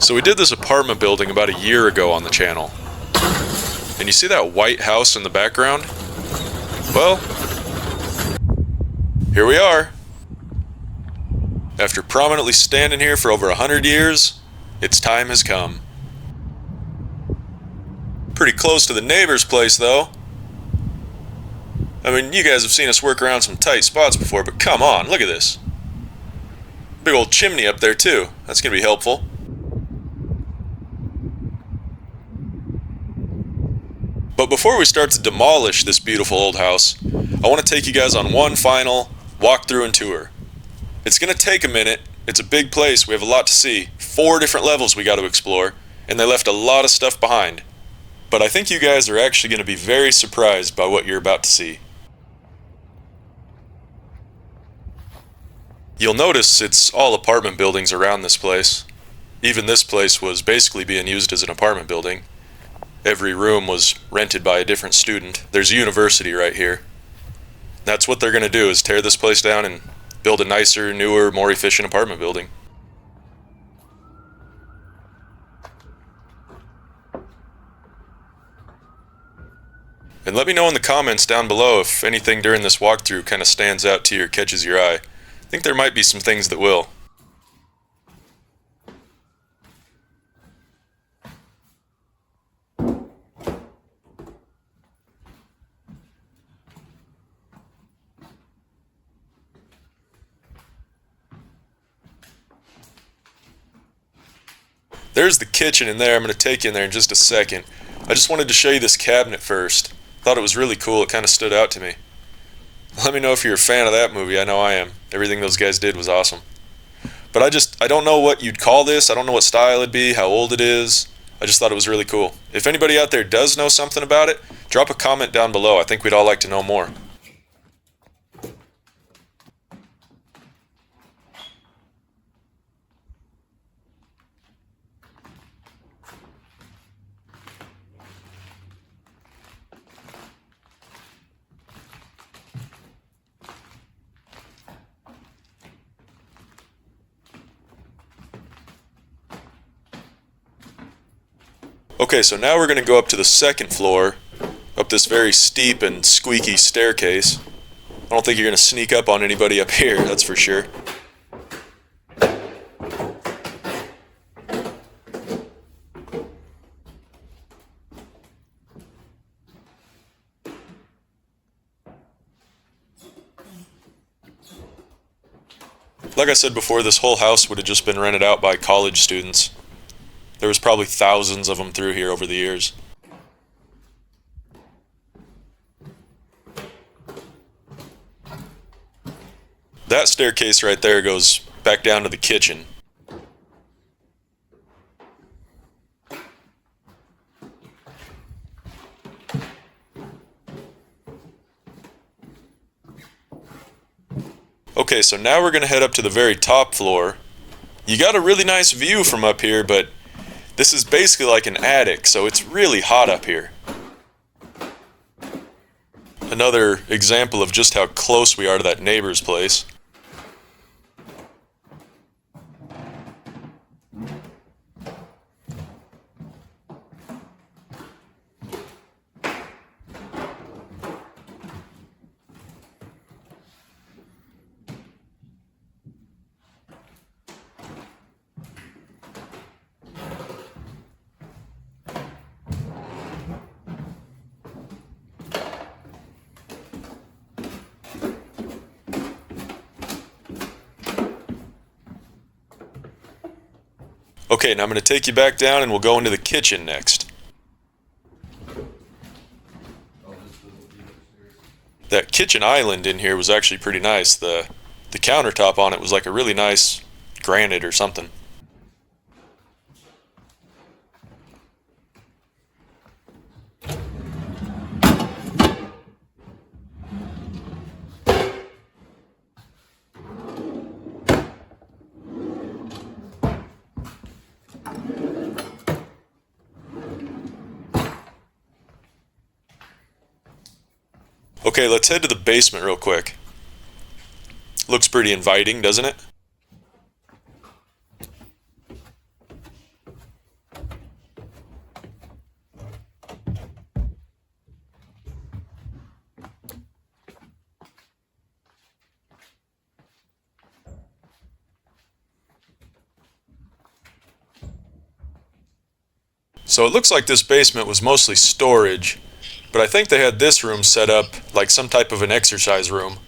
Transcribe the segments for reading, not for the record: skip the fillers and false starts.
So we did this apartment building about a year ago on the channel. And you see that white house in the background? Well, here we are. After prominently standing here for over 100 years, its time has come. Pretty close to the neighbor's place, though. I mean, you guys have seen us work around some tight spots before, but come on, look at this. Big old chimney up there, too. That's gonna be helpful. But before we start to demolish this beautiful old house, I want to take you guys on one final walkthrough and tour. It's going to take a minute. It's a big place. We have a lot to see. 4 different levels we got to explore, and they left a lot of stuff behind. But I think you guys are actually going to be very surprised by what you're about to see. You'll notice it's all apartment buildings around this place. Even this place was basically being used as an apartment building. Every room was rented by a different student. There's a university right here. That's what they're going to do, is tear this place down and build a nicer, newer, more efficient apartment building. And let me know in the comments down below if anything during this walkthrough kind of stands out to you or catches your eye. I think there might be some things that will. There's the kitchen in there. I'm going to take you in there in just a second. I just wanted to show you this cabinet first. Thought it was really cool. It kind of stood out to me. Let me know if you're a fan of that movie. I know I am. Everything those guys did was awesome. But I don't know what you'd call this. I don't know what style it'd be, how old it is. I just thought it was really cool. If anybody out there does know something about it, drop a comment down below. I think we'd all like to know more. Okay, so now we're going to go up to the second floor, up this very steep and squeaky staircase. I don't think you're going to sneak up on anybody up here, that's for sure. Like I said before, this whole house would have just been rented out by college students. There was probably thousands of them through here over the years. That staircase right there goes back down to the kitchen. Okay, so now we're going to head up to the very top floor. You got a really nice view from up here, but this is basically like an attic, so it's really hot up here. Another example of just how close we are to that neighbor's place. Okay, now I'm going to take you back down and we'll go into the kitchen next. That kitchen island in here was actually pretty nice. The countertop on it was like a really nice granite or something. Okay, let's head to the basement real quick. Looks pretty inviting, doesn't it? So it looks like this basement was mostly storage, but I think they had this room set up like some type of an exercise room.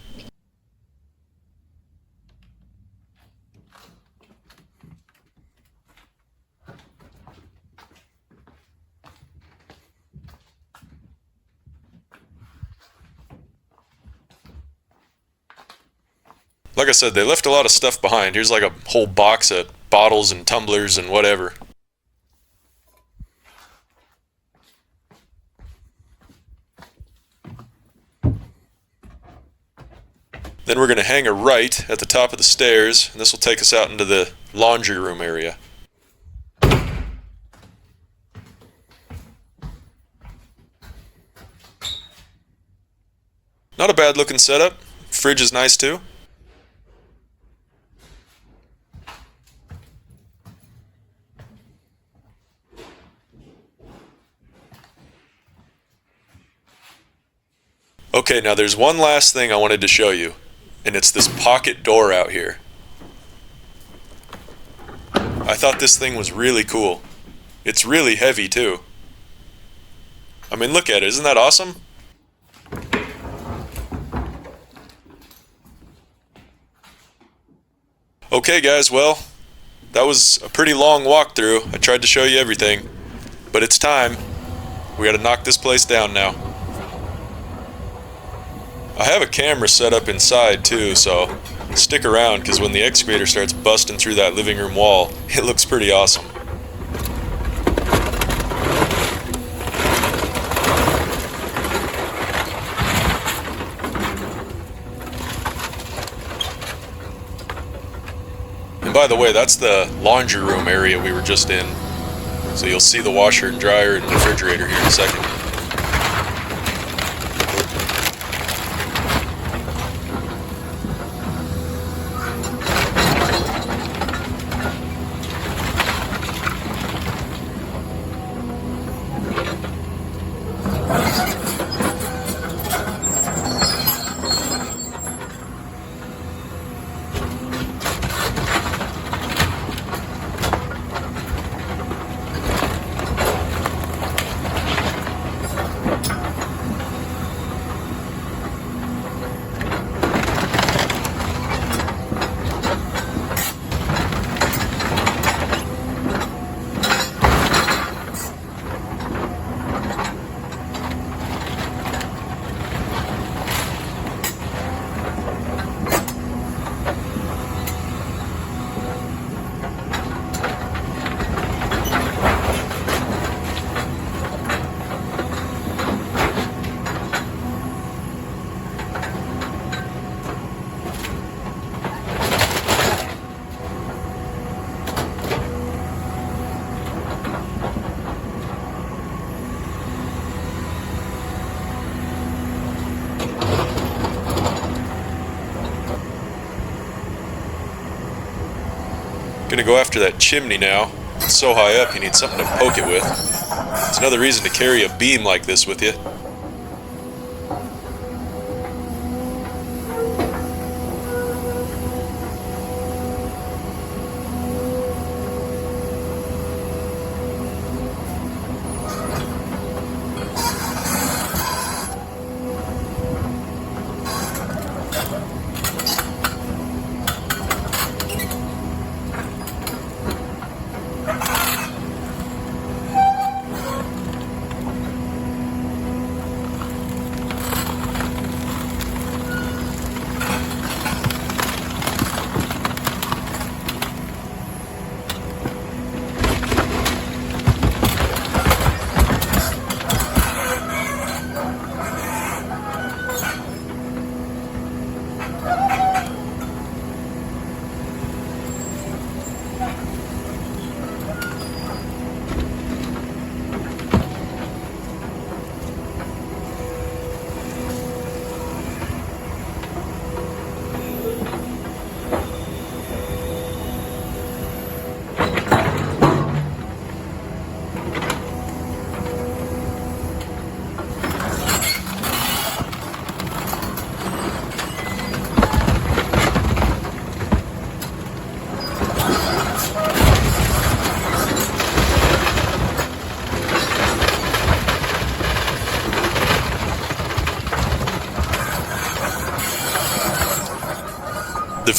Like I said, they left a lot of stuff behind. Here's like a whole box of bottles and tumblers and whatever. Then we're going to hang a right at the top of the stairs, and this will take us out into the laundry room area. Not a bad looking setup. Fridge is nice too. Okay, now there's one last thing I wanted to show you, and it's this pocket door out here. I thought this thing was really cool. It's really heavy too. I mean, look at it, isn't that awesome? Okay guys, well, that was a pretty long walkthrough. I tried to show you everything, but it's time. We gotta knock this place down now. I have a camera set up inside too, so stick around, because when the excavator starts busting through that living room wall, it looks pretty awesome. And by the way, that's the laundry room area we were just in. So you'll see the washer and dryer and refrigerator here in a second. Gonna go after that chimney now. It's so high up, you need something to poke it with. It's another reason to carry a beam like this with you.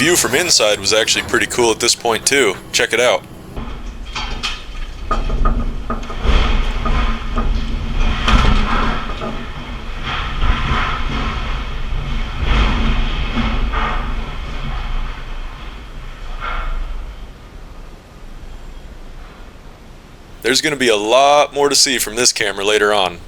view from inside was actually pretty cool at this point too. Check it out. There's going to be a lot more to see from this camera later on.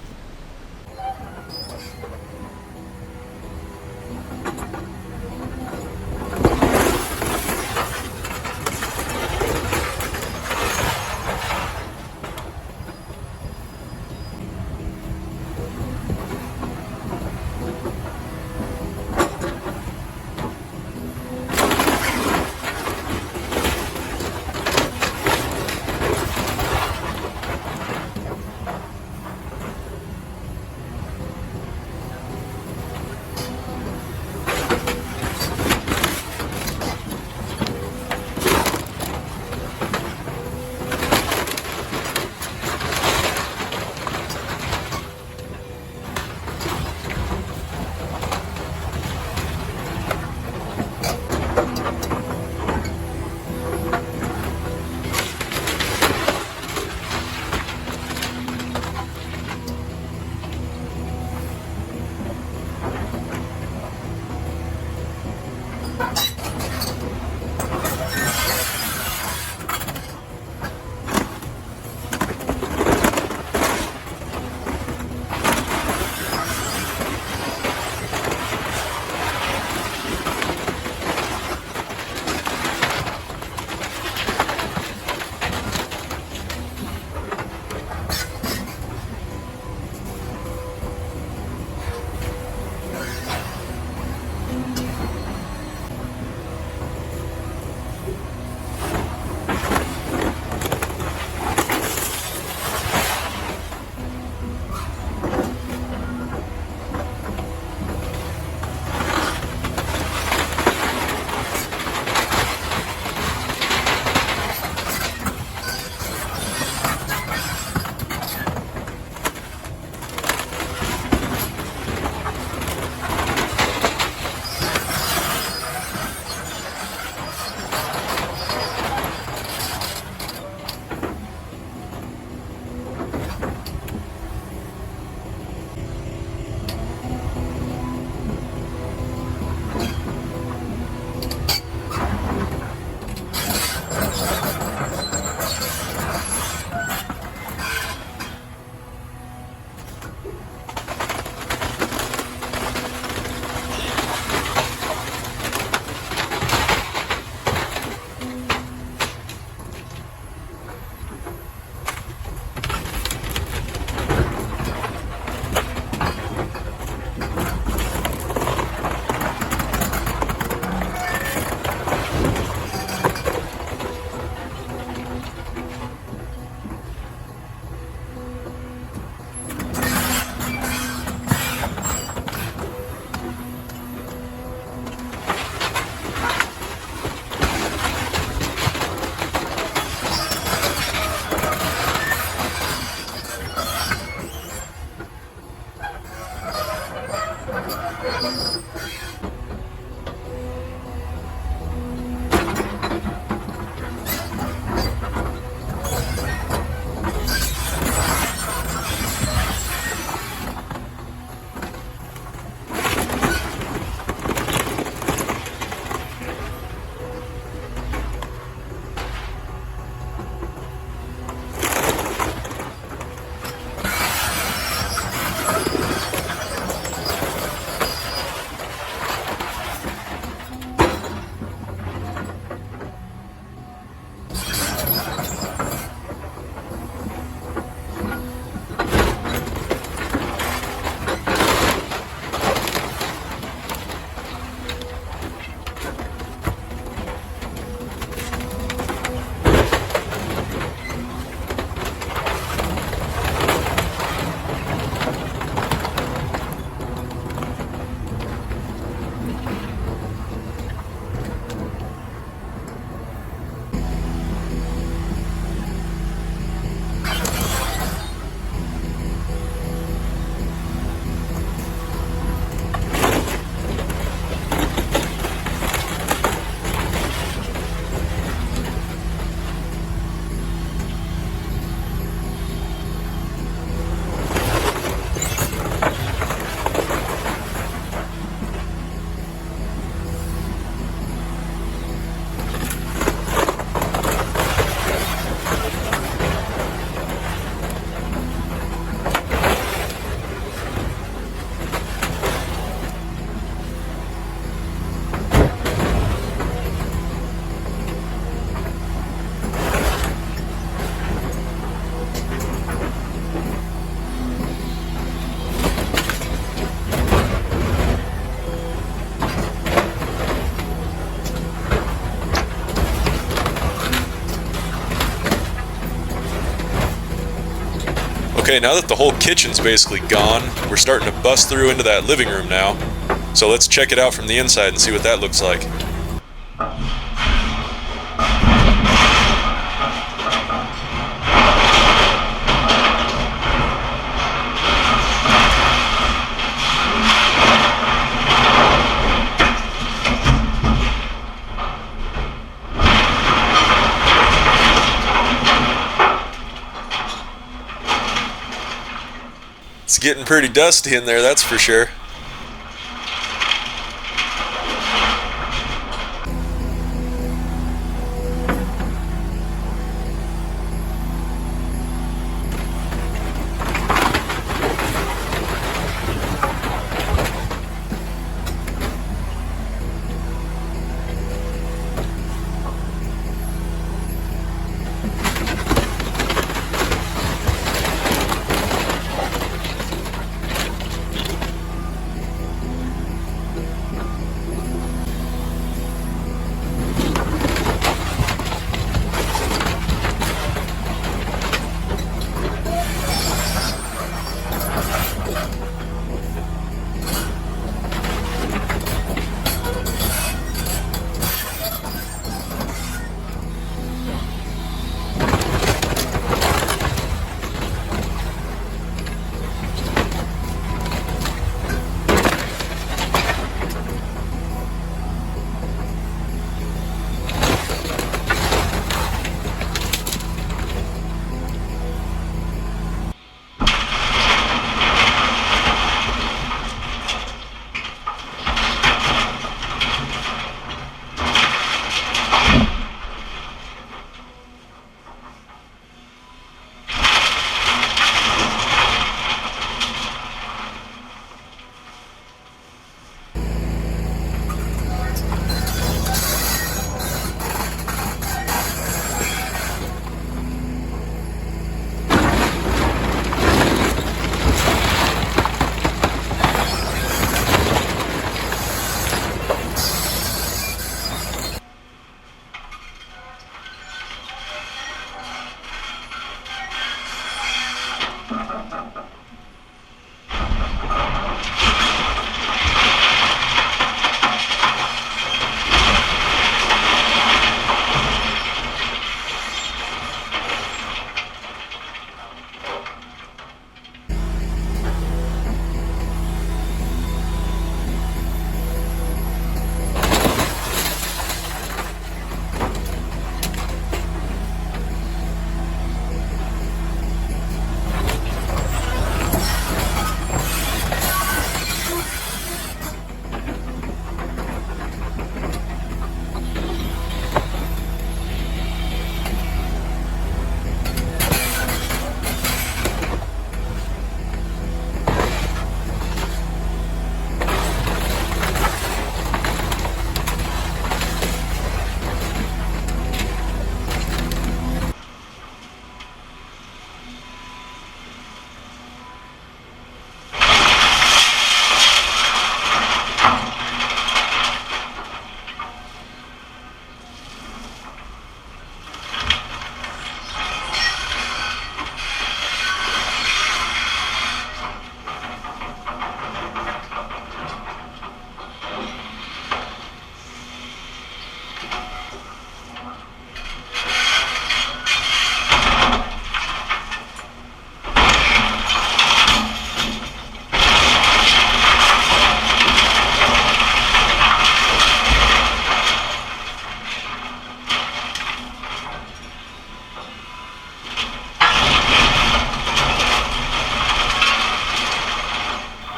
Okay, now that the whole kitchen's basically gone, we're starting to bust through into that living room now. So let's check it out from the inside and see what that looks like. It's getting pretty dusty in there, that's for sure.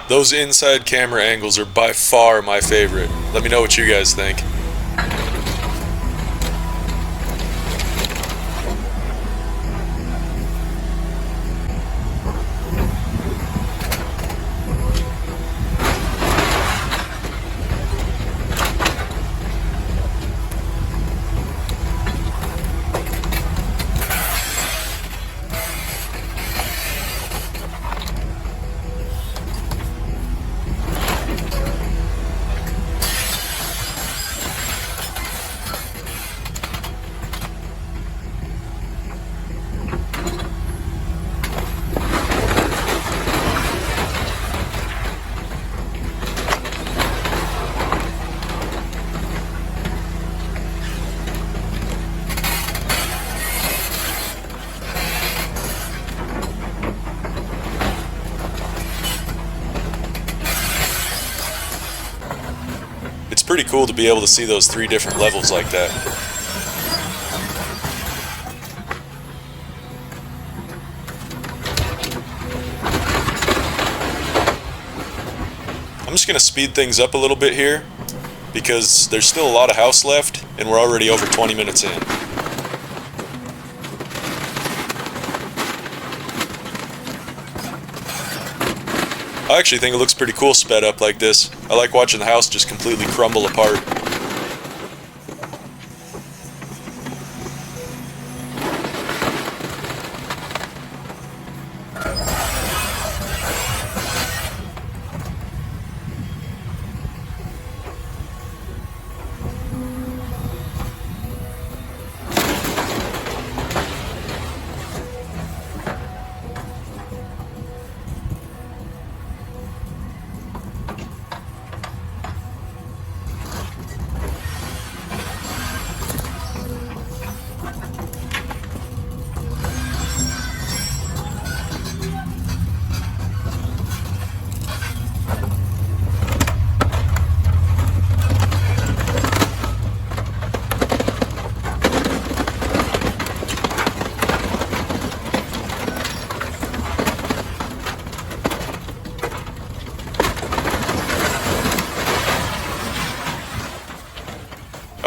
Those inside camera angles are by far my favorite. Let me know what you guys think. pretty cool to be able to see those 3 different levels like that. I'm just going to speed things up a little bit here because there's still a lot of house left and we're already over 20 minutes in. I actually think it looks pretty cool sped up like this. I like watching the house just completely crumble apart.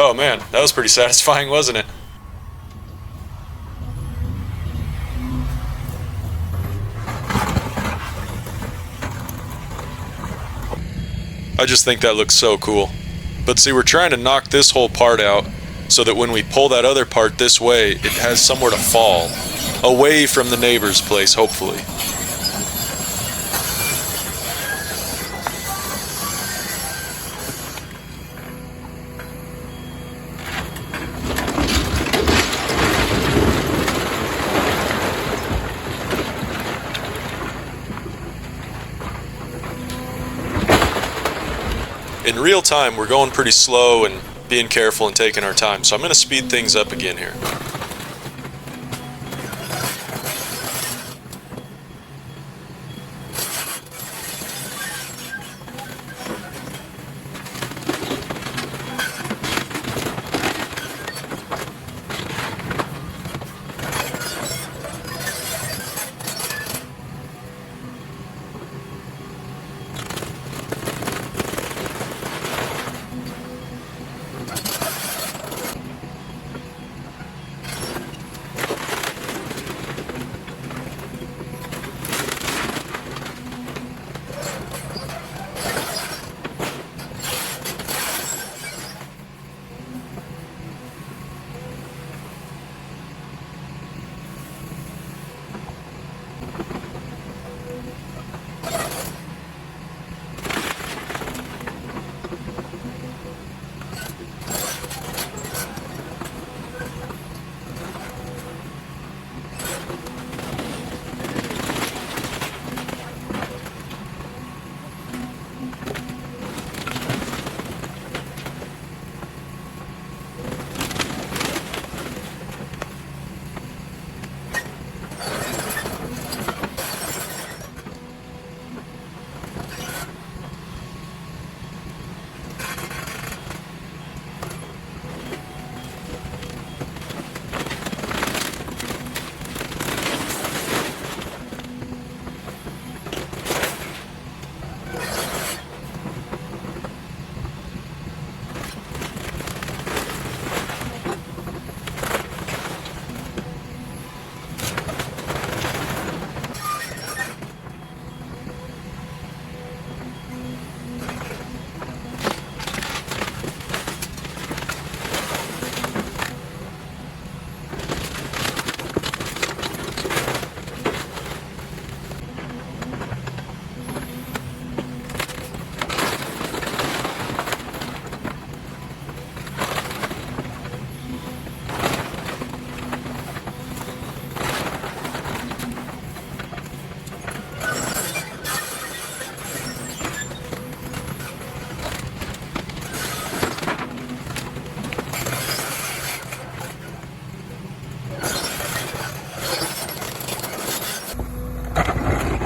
Oh man, that was pretty satisfying, wasn't it? I just think that looks so cool. But see, we're trying to knock this whole part out so that when we pull that other part this way, it has somewhere to fall. Away from the neighbor's place, hopefully. In real time, we're going pretty slow and being careful and taking our time, so I'm going to speed things up again here.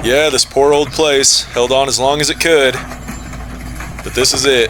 Yeah, this poor old place held on as long as it could, but this is it.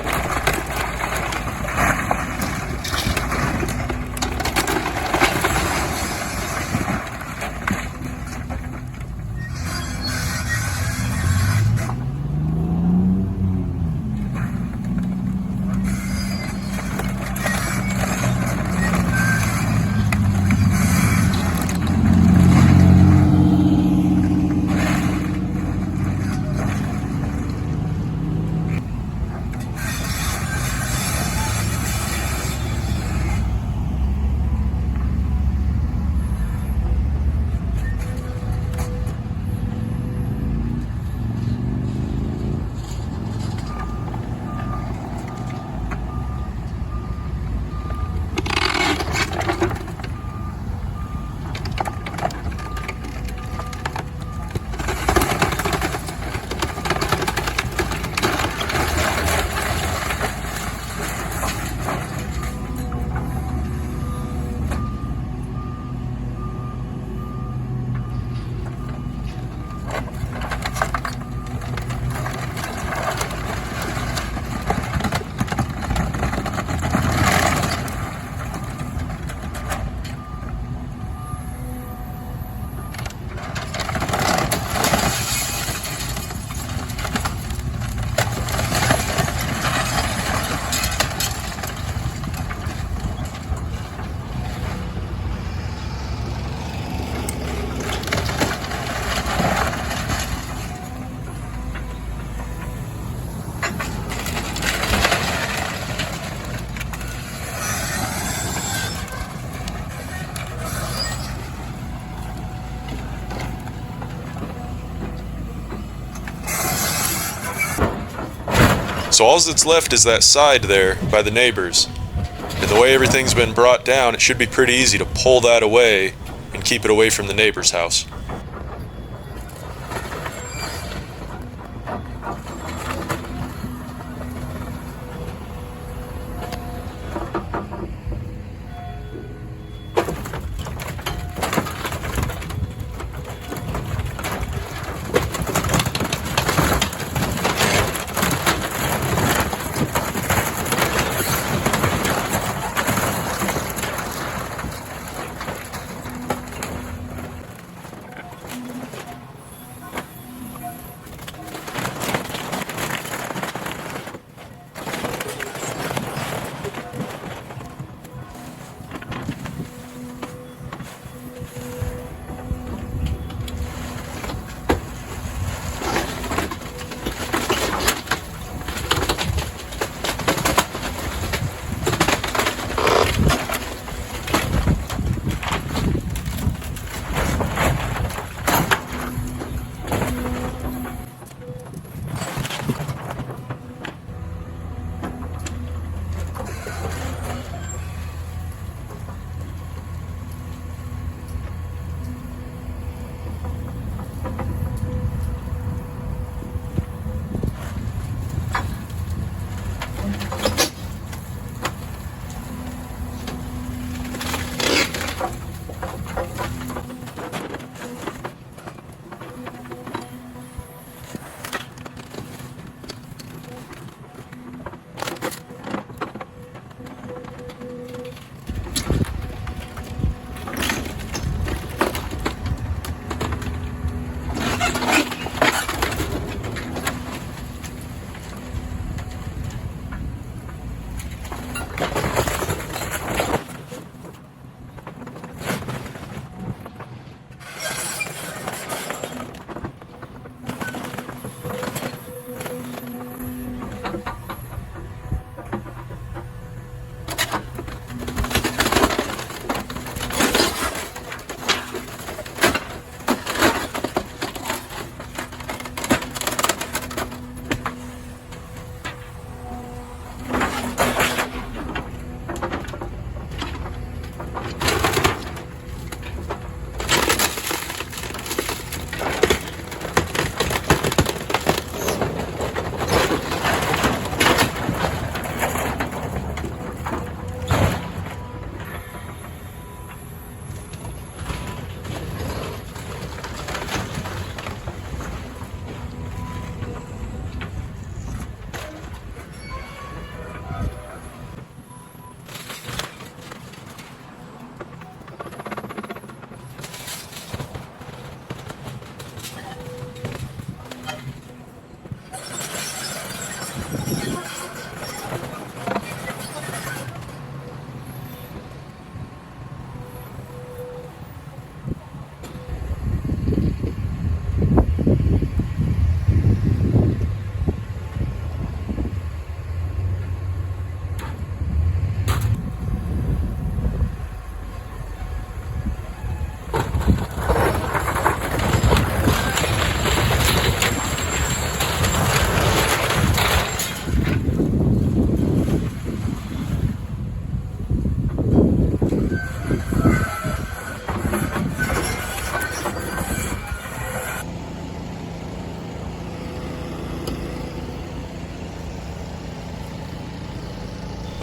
So all that's left is that side there by the neighbors. And the way everything's been brought down, it should be pretty easy to pull that away and keep it away from the neighbor's house.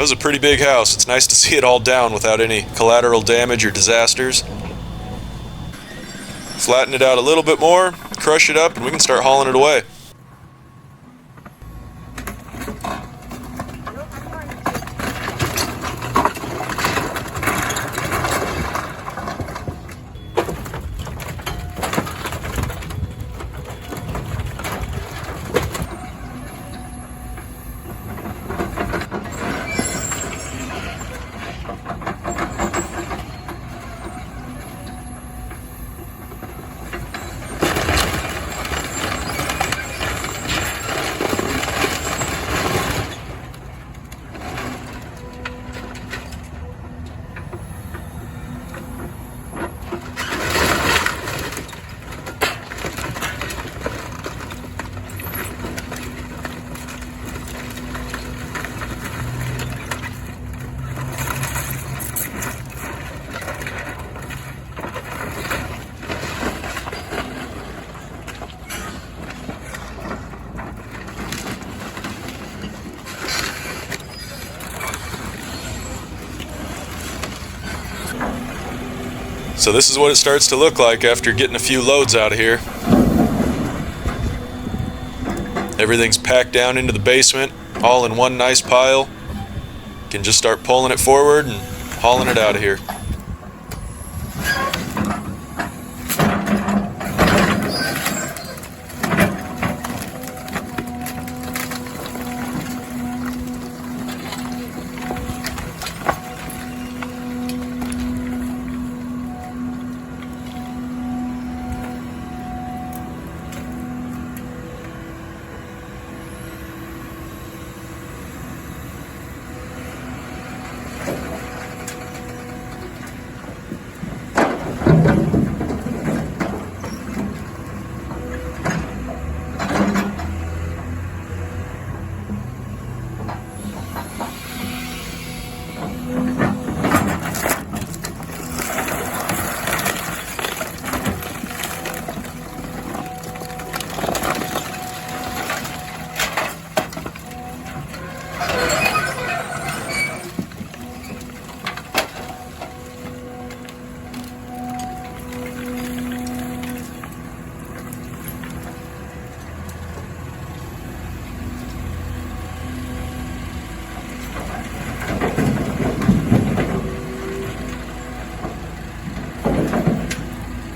That was a pretty big house. It's nice to see it all down without any collateral damage or disasters. Flatten it out a little bit more, crush it up, and we can start hauling it away. So this is what it starts to look like after getting a few loads out of here. Everything's packed down into the basement, all in one nice pile. You can just start pulling it forward and hauling it out of here.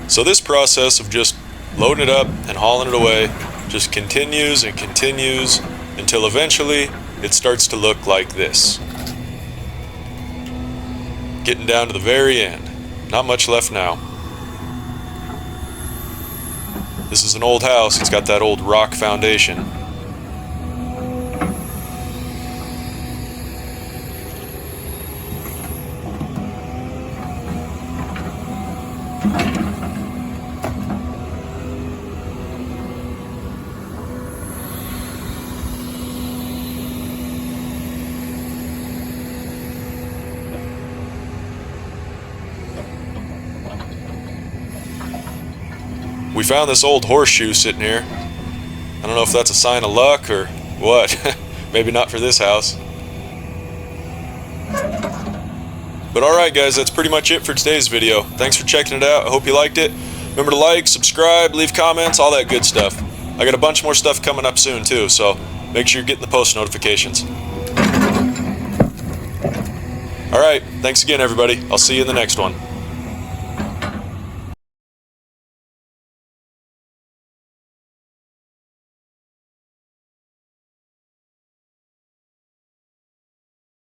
So this process of just loading it up and hauling it away just continues and continues until eventually it starts to look like this. Getting down to the very end. Not much left now. This is an old house. It's got that old rock foundation. We found this old horseshoe sitting here. I don't know if that's a sign of luck or what. Maybe not for this house. But alright guys, that's pretty much it for today's video. Thanks for checking it out. I hope you liked it. Remember to like, subscribe, leave comments, all that good stuff. I got a bunch more stuff coming up soon too, so make sure you're getting the post notifications. Alright, thanks again everybody. I'll see you in the next one.